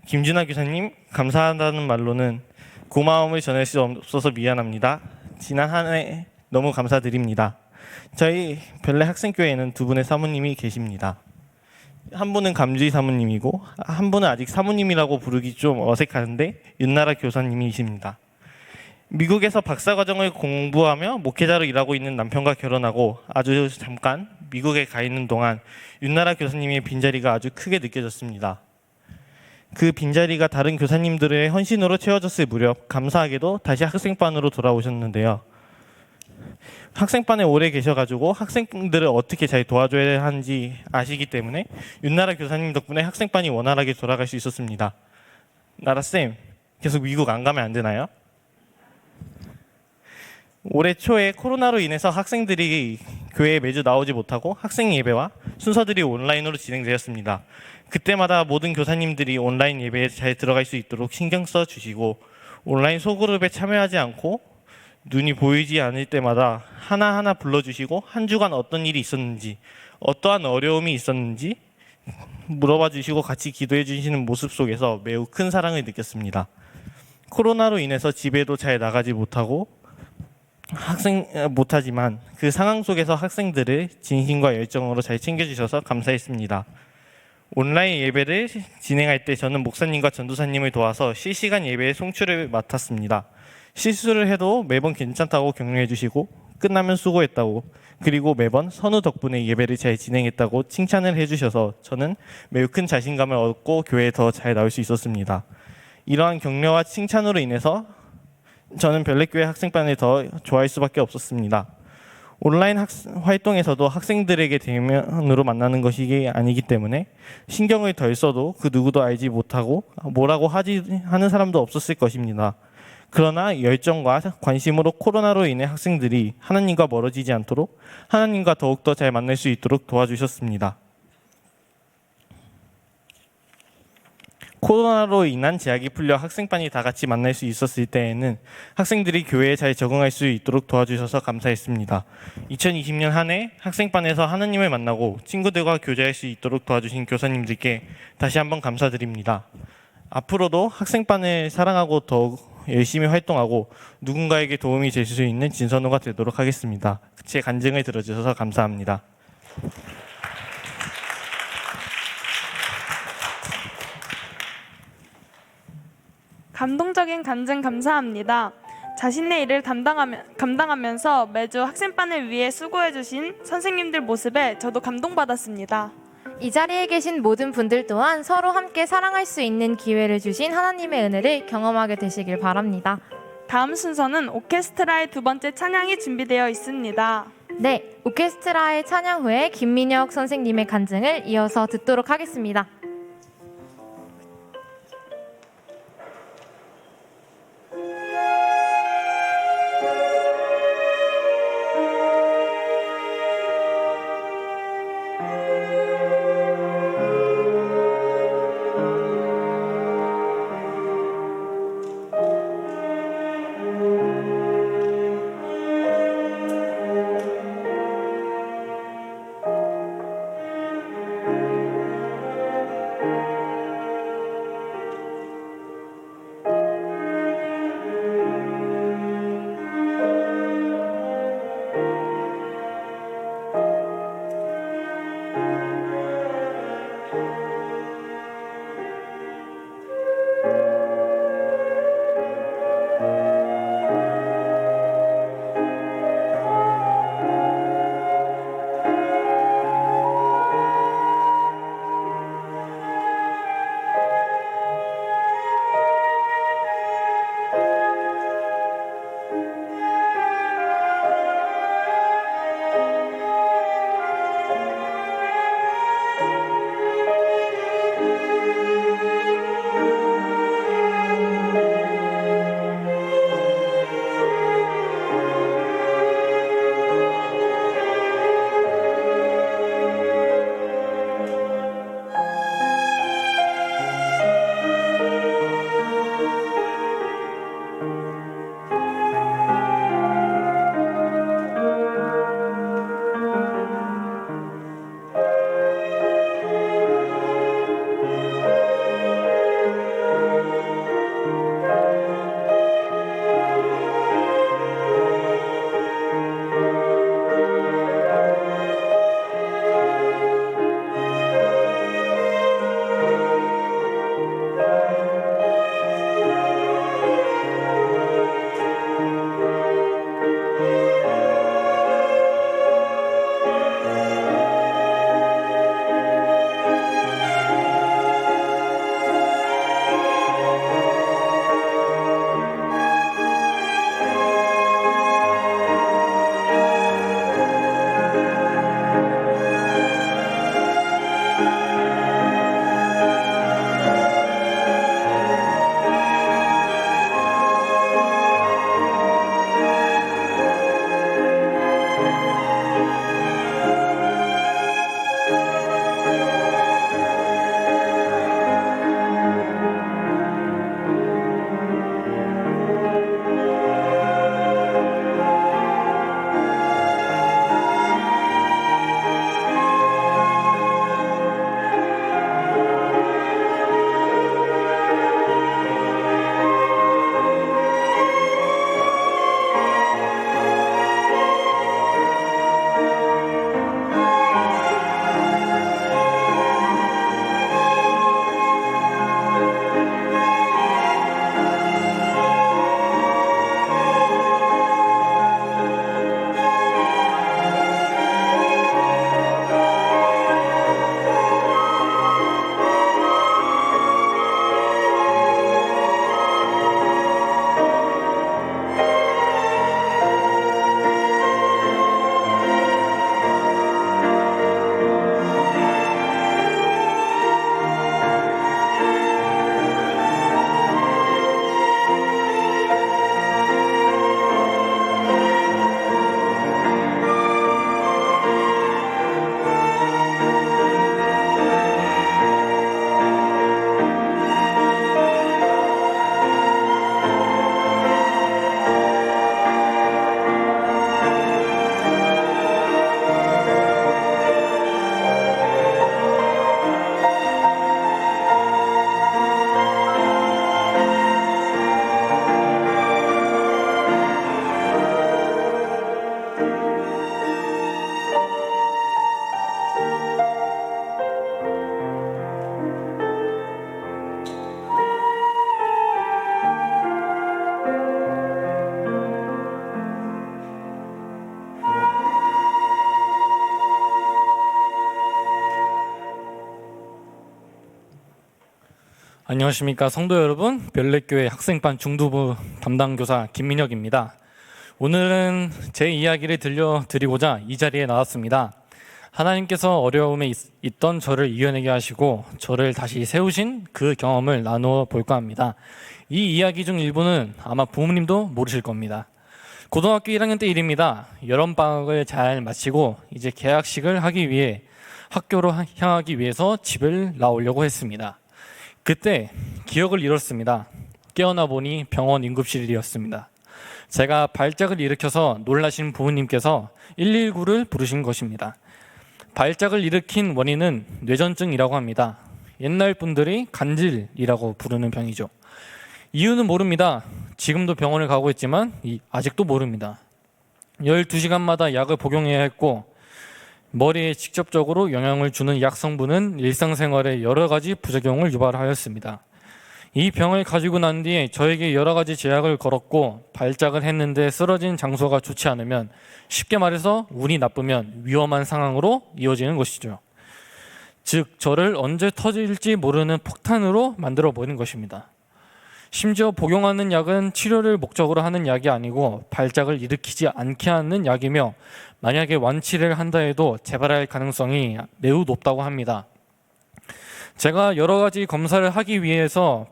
김준하 교사님 감사하다는 말로는 고마움을 전할 수 없어서 미안합니다. 지난 한 해 너무 감사드립니다. 저희 별내 학생교회에는 두 분의 사모님이 계십니다. 한 분은 감주희 사모님이고 한 분은 아직 사모님이라고 부르기 좀 어색한데 윤나라 교사님이십니다. 미국에서 박사과정을 공부하며 목회자로 일하고 있는 남편과 결혼하고 아주 잠깐 미국에 가 있는 동안 윤나라 교사님의 빈자리가 아주 크게 느껴졌습니다. 그 빈자리가 다른 교사님들의 헌신으로 채워졌을 무렵 감사하게도 다시 학생반으로 돌아오셨는데요. 학생반에 오래 계셔가지고 학생들을 어떻게 잘 도와줘야 하는지 아시기 때문에 윤나라 교사님 덕분에 학생반이 원활하게 돌아갈 수 있었습니다. 나라쌤, 계속 미국 안 가면 안 되나요? 올해 초에 코로나로 인해서 학생들이 교회에 매주 나오지 못하고 학생 예배와 순서들이 온라인으로 진행되었습니다. 그때마다 모든 교사님들이 온라인 예배에 잘 들어갈 수 있도록 신경 써 주시고 온라인 소그룹에 참여하지 않고 눈이 보이지 않을 때마다 하나하나 불러주시고 한 주간 어떤 일이 있었는지 어떠한 어려움이 있었는지 물어봐 주시고 같이 기도해 주시는 모습 속에서 매우 큰 사랑을 느꼈습니다. 코로나로 인해서 집에도 잘 나가지 못하지만 그 상황 속에서 학생들을 진심과 열정으로 잘 챙겨주셔서 감사했습니다. 온라인 예배를 진행할 때 저는 목사님과 전도사님을 도와서 실시간 예배의 송출을 맡았습니다. 실수를 해도 매번 괜찮다고 격려해 주시고 끝나면 수고했다고 그리고 매번 선우 덕분에 예배를 잘 진행했다고 칭찬을 해주셔서 저는 매우 큰 자신감을 얻고 교회에 더 잘 나올 수 있었습니다. 이러한 격려와 칭찬으로 인해서 저는 별내교회 학생반을 더 좋아할 수밖에 없었습니다. 온라인 활동에서도 학생들에게 대면으로 만나는 것이 아니기 때문에 신경을 덜 써도 그 누구도 알지 못하고 뭐라고 하는 사람도 없었을 것입니다. 그러나 열정과 관심으로 코로나로 인해 학생들이 하나님과 멀어지지 않도록 하나님과 더욱더 잘 만날 수 있도록 도와주셨습니다. 코로나로 인한 제약이 풀려 학생반이 다 같이 만날 수 있었을 때에는 학생들이 교회에 잘 적응할 수 있도록 도와주셔서 감사했습니다. 2020년 한 해 학생반에서 하나님을 만나고 친구들과 교제할 수 있도록 도와주신 교사님들께 다시 한번 감사드립니다. 앞으로도 학생반을 사랑하고 더욱 열심히 활동하고 누군가에게 도움이 될 수 있는 진선우가 되도록 하겠습니다. 제 간증을 들어주셔서 감사합니다. 감동적인 간증 감사합니다. 자신의 일을 감당하면서 매주 학생반을 위해 수고해주신 선생님들 모습에 저도 감동받았습니다. 이 자리에 계신 모든 분들 또한 서로 함께 사랑할 수 있는 기회를 주신 하나님의 은혜를 경험하게 되시길 바랍니다. 다음 순서는 오케스트라의 두 번째 찬양이 준비되어 있습니다. 네, 오케스트라의 찬양 후에 김민혁 선생님의 간증을 이어서 듣도록 하겠습니다. 안녕하십니까 성도 여러분, 별내교회 학생반 중두부 담당 교사 김민혁입니다. 오늘은 제 이야기를 들려드리고자 이 자리에 나왔습니다. 하나님께서 어려움에 있던 저를 이겨내게 하시고 저를 다시 세우신 그 경험을 나누어 볼까 합니다. 이 이야기 중 일부는 아마 부모님도 모르실 겁니다. 고등학교 1학년 때 일입니다. 여름방학을 잘 마치고 이제 개학식을 하기 위해 학교로 향하기 위해서 집을 나오려고 했습니다. 그때 기억을 잃었습니다. 깨어나 보니 병원 응급실이었습니다. 제가 발작을 일으켜서 놀라신 부모님께서 119를 부르신 것입니다. 발작을 일으킨 원인은 뇌전증이라고 합니다. 옛날 분들이 간질이라고 부르는 병이죠. 이유는 모릅니다. 지금도 병원을 가고 있지만 아직도 모릅니다. 12시간마다 약을 복용해야 했고 머리에 직접적으로 영향을 주는 약 성분은 일상생활에 여러 가지 부작용을 유발하였습니다. 이 병을 가지고 난 뒤에 저에게 여러 가지 제약을 걸었고 발작을 했는데 쓰러진 장소가 좋지 않으면 쉽게 말해서 운이 나쁘면 위험한 상황으로 이어지는 것이죠. 즉 저를 언제 터질지 모르는 폭탄으로 만들어 버린 것입니다. 심지어 복용하는 약은 치료를 목적으로 하는 약이 아니고 발작을 일으키지 않게 하는 약이며 만약에 완치를 한다 해도 재발할 가능성이 매우 높다고 합니다. 제가 여러 가지 검사를 하기 위해서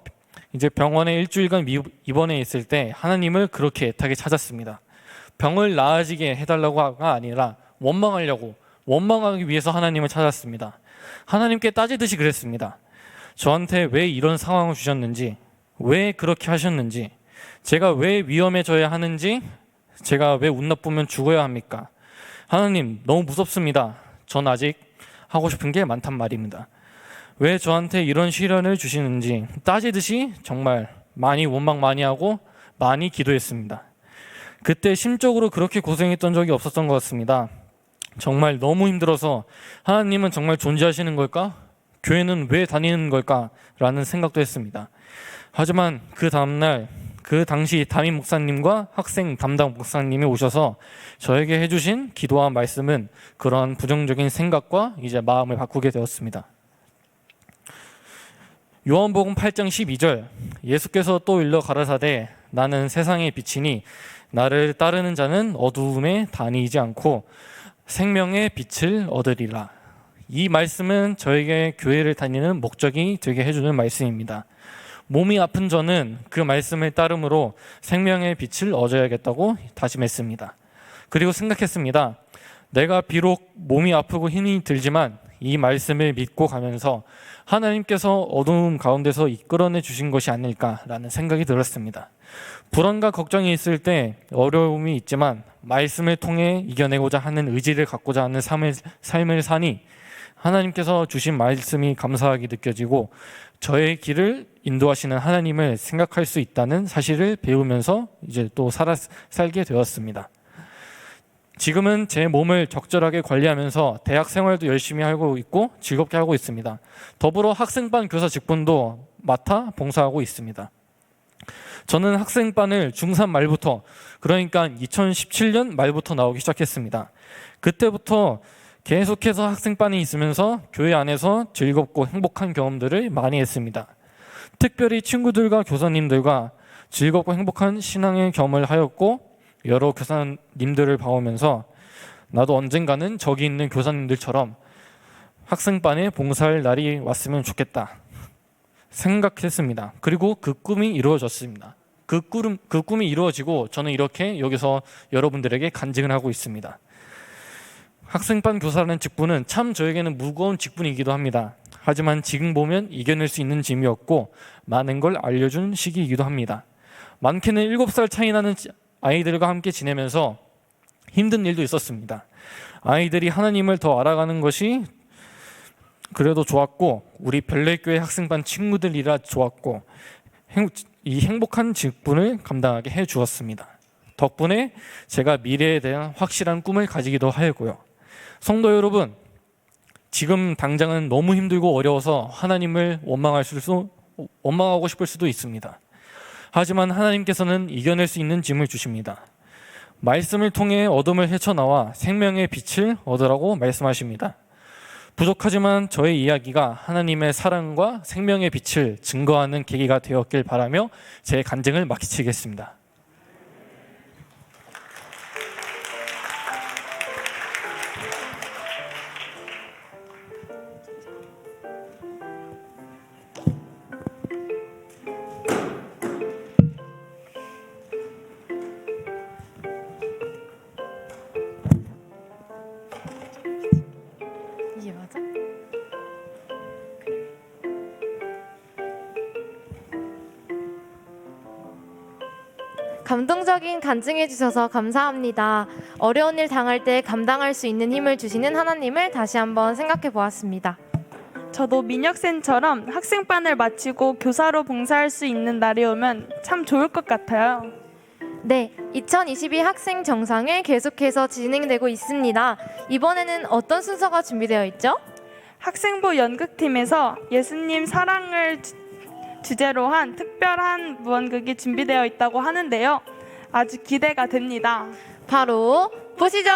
이제 병원에 일주일간 입원해 있을 때 하나님을 그렇게 애타게 찾았습니다. 병을 나아지게 해달라고가 아니라 원망하기 위해서 하나님을 찾았습니다. 하나님께 따지듯이 그랬습니다. 저한테 왜 이런 상황을 주셨는지, 왜 그렇게 하셨는지, 제가 왜 위험해져야 하는지, 제가 왜 운 나쁘면 죽어야 합니까? 하나님 너무 무섭습니다. 전 아직 하고 싶은 게 많단 말입니다. 왜 저한테 이런 시련을 주시는지 따지듯이 정말 많이 원망 많이 하고 많이 기도했습니다. 그때 심적으로 그렇게 고생했던 적이 없었던 것 같습니다. 정말 너무 힘들어서 하나님은 정말 존재하시는 걸까? 교회는 왜 다니는 걸까? 라는 생각도 했습니다. 하지만 그 다음날 그 당시 담임 목사님과 학생 담당 목사님이 오셔서 저에게 해주신 기도와 말씀은 그러한 부정적인 생각과 이제 마음을 바꾸게 되었습니다. 요한복음 8장 12절 예수께서 또 일러 가라사대 나는 세상의 빛이니 나를 따르는 자는 어두움에 다니지 않고 생명의 빛을 얻으리라. 이 말씀은 저에게 교회를 다니는 목적이 되게 해주는 말씀입니다. 몸이 아픈 저는 그 말씀을 따름으로 생명의 빛을 얻어야겠다고 다짐했습니다. 그리고 생각했습니다. 내가 비록 몸이 아프고 힘이 들지만 이 말씀을 믿고 가면서 하나님께서 어두움 가운데서 이끌어내 주신 것이 아닐까라는 생각이 들었습니다. 불안과 걱정이 있을 때 어려움이 있지만 말씀을 통해 이겨내고자 하는 의지를 갖고자 하는 삶을 사니 하나님께서 주신 말씀이 감사하게 느껴지고 저의 길을 인도하시는 하나님을 생각할 수 있다는 사실을 배우면서 이제 또 살게 되었습니다. 지금은 제 몸을 적절하게 관리하면서 대학 생활도 열심히 하고 있고 즐겁게 하고 있습니다. 더불어 학생반 교사 직분도 맡아 봉사하고 있습니다. 저는 학생반을 중3 말부터 그러니까 2017년 말부터 나오기 시작했습니다. 그때부터 계속해서 학생반에 있으면서 교회 안에서 즐겁고 행복한 경험들을 많이 했습니다. 특별히 친구들과 교사님들과 즐겁고 행복한 신앙의 경험을 하였고 여러 교사님들을 봐오면서 나도 언젠가는 저기 있는 교사님들처럼 학생반에 봉사할 날이 왔으면 좋겠다 생각했습니다. 그리고 그 꿈이 이루어졌습니다. 그 꿈이 이루어지고 저는 이렇게 여기서 여러분들에게 간증을 하고 있습니다. 학생반 교사라는 직분은 참 저에게는 무거운 직분이기도 합니다. 하지만 지금 보면 이겨낼 수 있는 짐이었고 많은 걸 알려준 시기이기도 합니다. 많게는 7살 차이 나는 아이들과 함께 지내면서 힘든 일도 있었습니다. 아이들이 하나님을 더 알아가는 것이 그래도 좋았고 우리 별내교회 학생반 친구들이라 좋았고 이 행복한 직분을 감당하게 해주었습니다. 덕분에 제가 미래에 대한 확실한 꿈을 가지기도 하였고요. 성도 여러분, 지금 당장은 너무 힘들고 어려워서 하나님을 원망하고 싶을 수도 있습니다. 하지만 하나님께서는 이겨낼 수 있는 짐을 주십니다. 말씀을 통해 어둠을 헤쳐나와 생명의 빛을 얻으라고 말씀하십니다. 부족하지만 저의 이야기가 하나님의 사랑과 생명의 빛을 증거하는 계기가 되었길 바라며 제 간증을 마치겠습니다. 이게 맞아? 감동적인 간증해 주셔서 감사합니다. 어려운 일 당할 때 감당할 수 있는 힘을 주시는 하나님을 다시 한번 생각해 보았습니다. 저도 민혁쌤처럼 학생반을 마치고 교사로 봉사할 수 있는 날이 오면 참 좋을 것 같아요. 네, 2022 학생 정상회 계속해서 진행되고 있습니다. 이번에는 어떤 순서가 준비되어 있죠? 학생부 연극팀에서 예수님 사랑을 주제로 한 특별한 무언극이 준비되어 있다고 하는데요. 아주 기대가 됩니다. 바로 보시죠.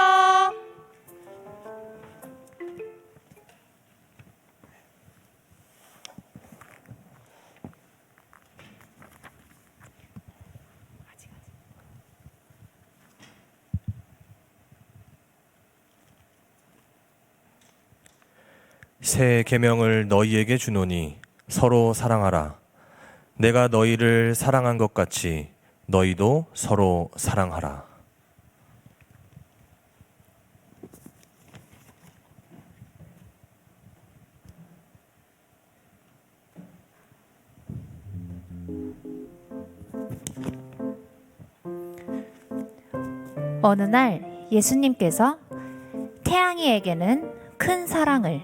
새 계명을 너희에게 주노니 서로 사랑하라. 내가 너희를 사랑한 것 같이 너희도 서로 사랑하라. 어느 날 예수님께서 태양이에게는 큰 사랑을,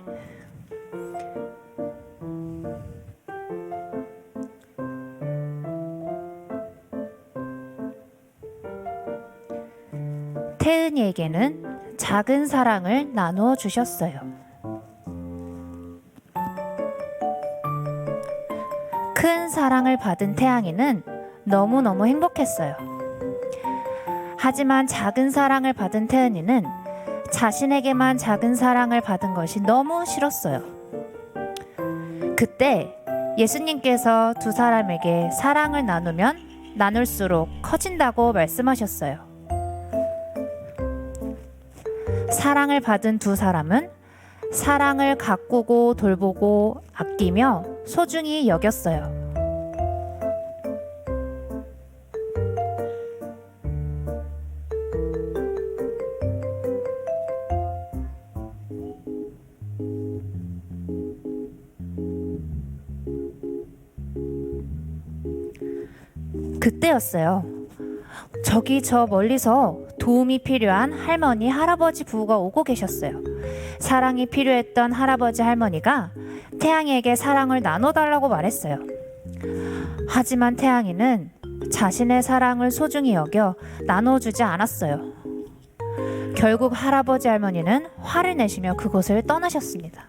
태은이에게는 작은 사랑을 나누어 주셨어요. 큰 사랑을 받은 태양이는 너무너무 행복했어요. 하지만 작은 사랑을 받은 태은이는 자신에게만 작은 사랑을 받은 것이 너무 싫었어요. 그때 예수님께서 두 사람에게 사랑을 나누면 나눌수록 커진다고 말씀하셨어요. 사랑을 받은 두 사람은 사랑을 가꾸고 돌보고 아끼며 소중히 여겼어요. 그때였어요. 저기 저 멀리서 도움이 필요한 할머니, 할아버지 부부가 오고 계셨어요. 사랑이 필요했던 할아버지, 할머니가 태양이에게 사랑을 나눠달라고 말했어요. 하지만 태양이는 자신의 사랑을 소중히 여겨 나눠주지 않았어요. 결국 할아버지, 할머니는 화를 내시며 그곳을 떠나셨습니다.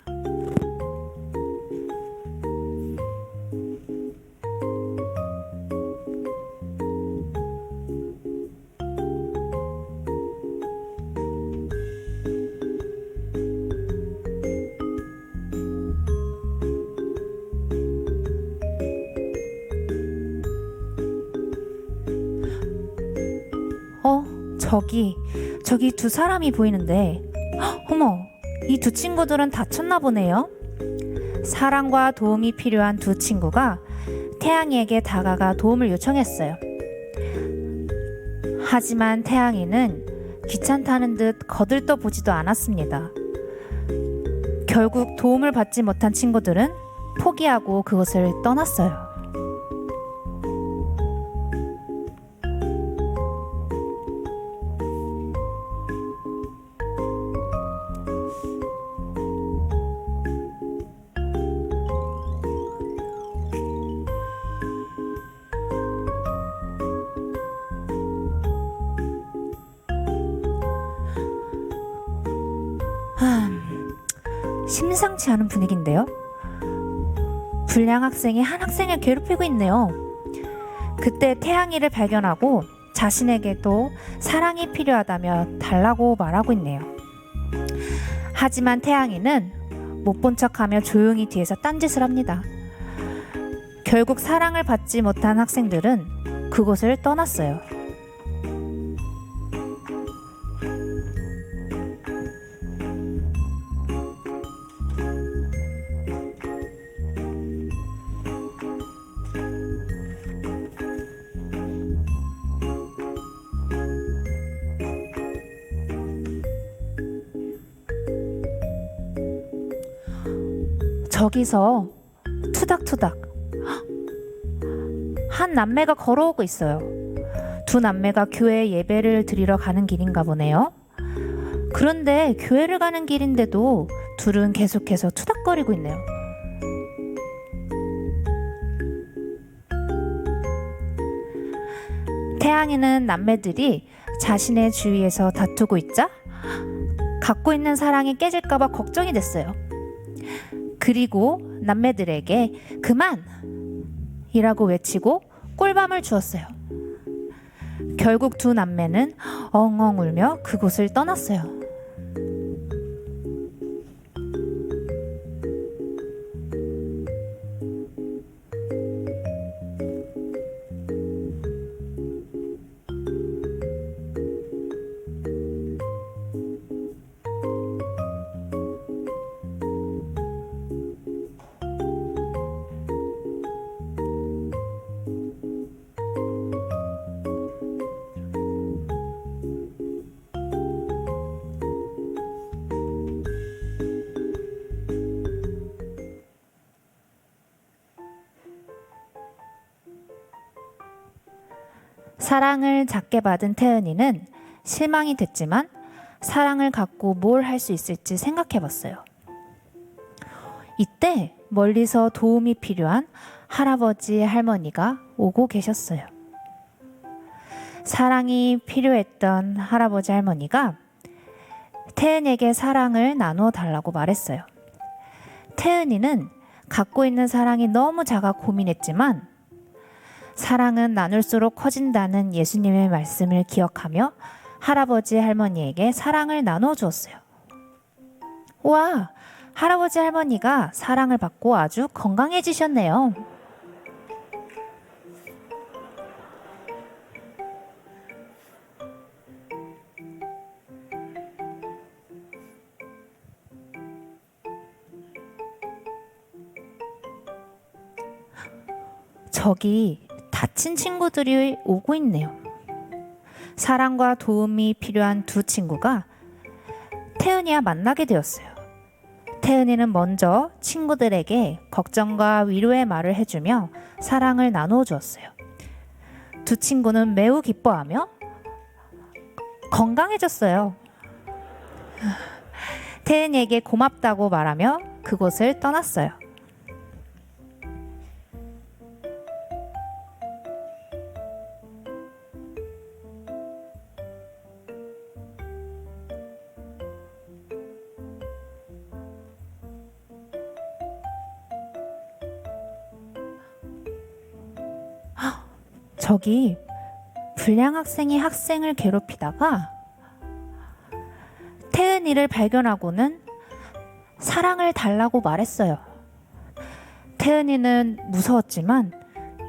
저기 두 사람이 보이는데, 어머, 이 두 친구들은 다쳤나 보네요. 사랑과 도움이 필요한 두 친구가 태양이에게 다가가 도움을 요청했어요. 하지만 태양이는 귀찮다는 듯 거들떠 보지도 않았습니다. 결국 도움을 받지 못한 친구들은 포기하고 그곳을 떠났어요. 심상치 않은 분위기인데요. 불량 학생이 한 학생을 괴롭히고 있네요. 그때 태양이를 발견하고 자신에게도 사랑이 필요하다며 달라고 말하고 있네요. 하지만 태양이는 못 본 척하며 조용히 뒤에서 딴짓을 합니다. 결국 사랑을 받지 못한 학생들은 그곳을 떠났어요. 저기서 투닥투닥 한 남매가 걸어오고 있어요. 두 남매가 교회 예배를 드리러 가는 길인가 보네요. 그런데 교회를 가는 길인데도 둘은 계속해서 투닥거리고 있네요. 태양이는 남매들이 자신의 주위에서 다투고 있자 갖고 있는 사랑이 깨질까봐 걱정이 됐어요. 그리고 남매들에게 그만! 이라고 외치고 꿀밤을 주었어요. 결국 두 남매는 엉엉 울며 그곳을 떠났어요. 사랑을 작게 받은 태은이는 실망이 됐지만 사랑을 갖고 뭘 할 수 있을지 생각해 봤어요. 이때 멀리서 도움이 필요한 할아버지 할머니가 오고 계셨어요. 사랑이 필요했던 할아버지 할머니가 태은에게 사랑을 나누어 달라고 말했어요. 태은이는 갖고 있는 사랑이 너무 작아 고민했지만 사랑은 나눌수록 커진다는 예수님의 말씀을 기억하며 할아버지 할머니에게 사랑을 나눠 주었어요. 와, 할아버지 할머니가 사랑을 받고 아주 건강해지셨네요. 저기 다친 친구들이 오고 있네요. 사랑과 도움이 필요한 두 친구가 태은이와 만나게 되었어요. 태은이는 먼저 친구들에게 걱정과 위로의 말을 해주며 사랑을 나누어 주었어요. 두 친구는 매우 기뻐하며 건강해졌어요. 태은이에게 고맙다고 말하며 그곳을 떠났어요. 저기 불량 학생이 학생을 괴롭히다가 태은이를 발견하고는 사랑을 달라고 말했어요. 태은이는 무서웠지만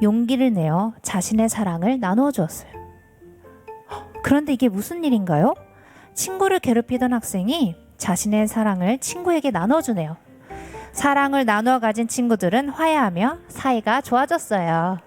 용기를 내어 자신의 사랑을 나누어 주었어요. 그런데 이게 무슨 일인가요? 친구를 괴롭히던 학생이 자신의 사랑을 친구에게 나눠주네요. 사랑을 나누어 가진 친구들은 화해하며 사이가 좋아졌어요.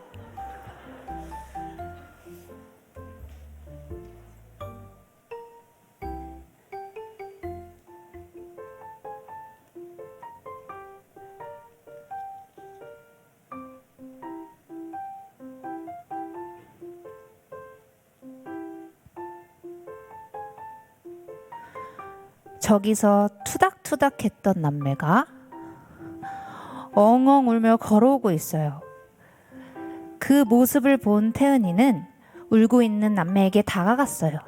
저기서 투닥투닥 했던 남매가 엉엉 울며 걸어오고 있어요. 그 모습을 본 태은이는 울고 있는 남매에게 다가갔어요.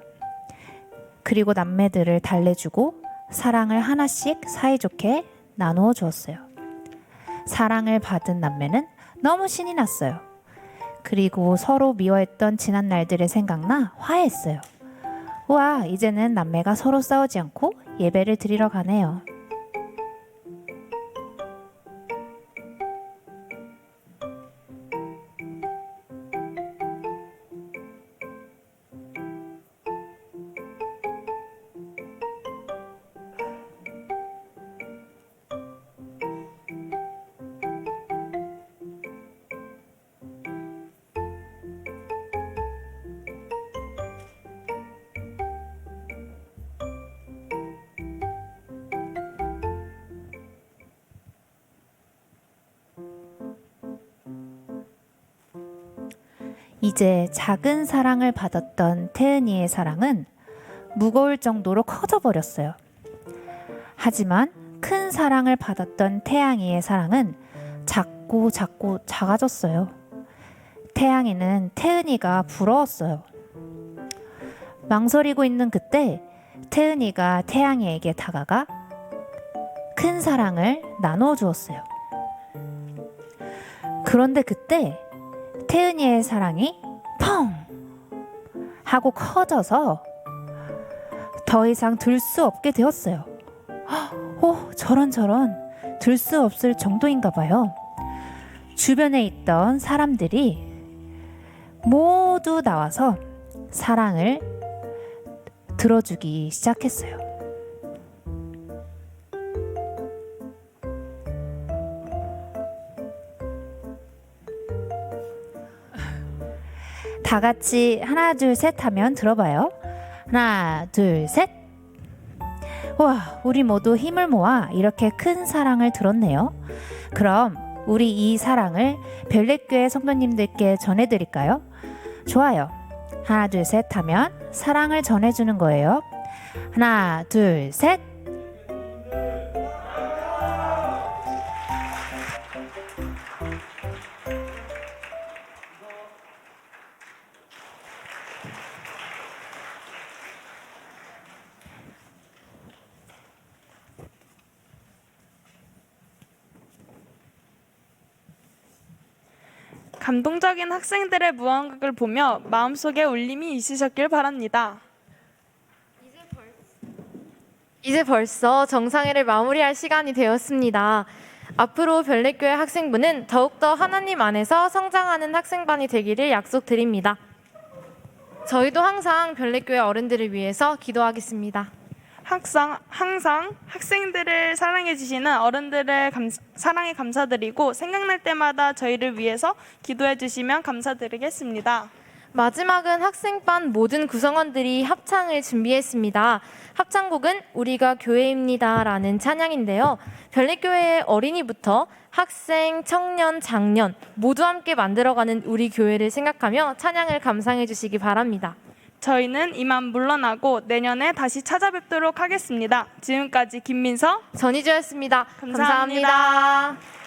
그리고 남매들을 달래주고 사랑을 하나씩 사이좋게 나누어 주었어요. 사랑을 받은 남매는 너무 신이 났어요. 그리고 서로 미워했던 지난 날들이 생각나 화해했어요. 와, 이제는 남매가 서로 싸우지 않고 예배를 드리러 가네요. 이제 작은 사랑을 받았던 태은이의 사랑은 무거울 정도로 커져 버렸어요. 하지만 큰 사랑을 받았던 태양이의 사랑은 작고 작아졌어요. 태양이는 태은이가 부러웠어요. 망설이고 있는 그때 태은이가 태양이에게 다가가 큰 사랑을 나눠 주었어요. 그런데 그때 태은이의 사랑이 펑 하고 커져서 더 이상 들 수 없게 되었어요. 저런 들 수 없을 정도인가 봐요. 주변에 있던 사람들이 모두 나와서 사랑을 들어주기 시작했어요. 다 같이 하나 둘 셋 하면 들어봐요. 하나 둘 셋. 와, 우리 모두 힘을 모아 이렇게 큰 사랑을 들었네요. 그럼 우리 이 사랑을 별내교회 성도님들께 전해드릴까요? 좋아요. 하나 둘 셋 하면 사랑을 전해주는 거예요. 하나 둘 셋. 감동적인 학생들의 무언각을 보며 마음속에 울림이 있으셨길 바랍니다. 이제 벌써 정상회를 마무리할 시간이 되었습니다. 앞으로 별내교회 학생부는 더욱더 하나님 안에서 성장하는 학생반이 되기를 약속드립니다. 저희도 항상 별내교회 어른들을 위해서 기도하겠습니다. 항상 학생들을 사랑해 주시는 어른들의 사랑에 감사드리고 생각날 때마다 저희를 위해서 기도해 주시면 감사드리겠습니다. 마지막은 학생반 모든 구성원들이 합창을 준비했습니다. 합창곡은 우리가 교회입니다 라는 찬양인데요. 별내교회의 어린이부터 학생, 청년, 장년 모두 함께 만들어가는 우리 교회를 생각하며 찬양을 감상해 주시기 바랍니다. 저희는 이만 물러나고 내년에 다시 찾아뵙도록 하겠습니다. 지금까지 김민서, 전희주였습니다. 감사합니다. 감사합니다.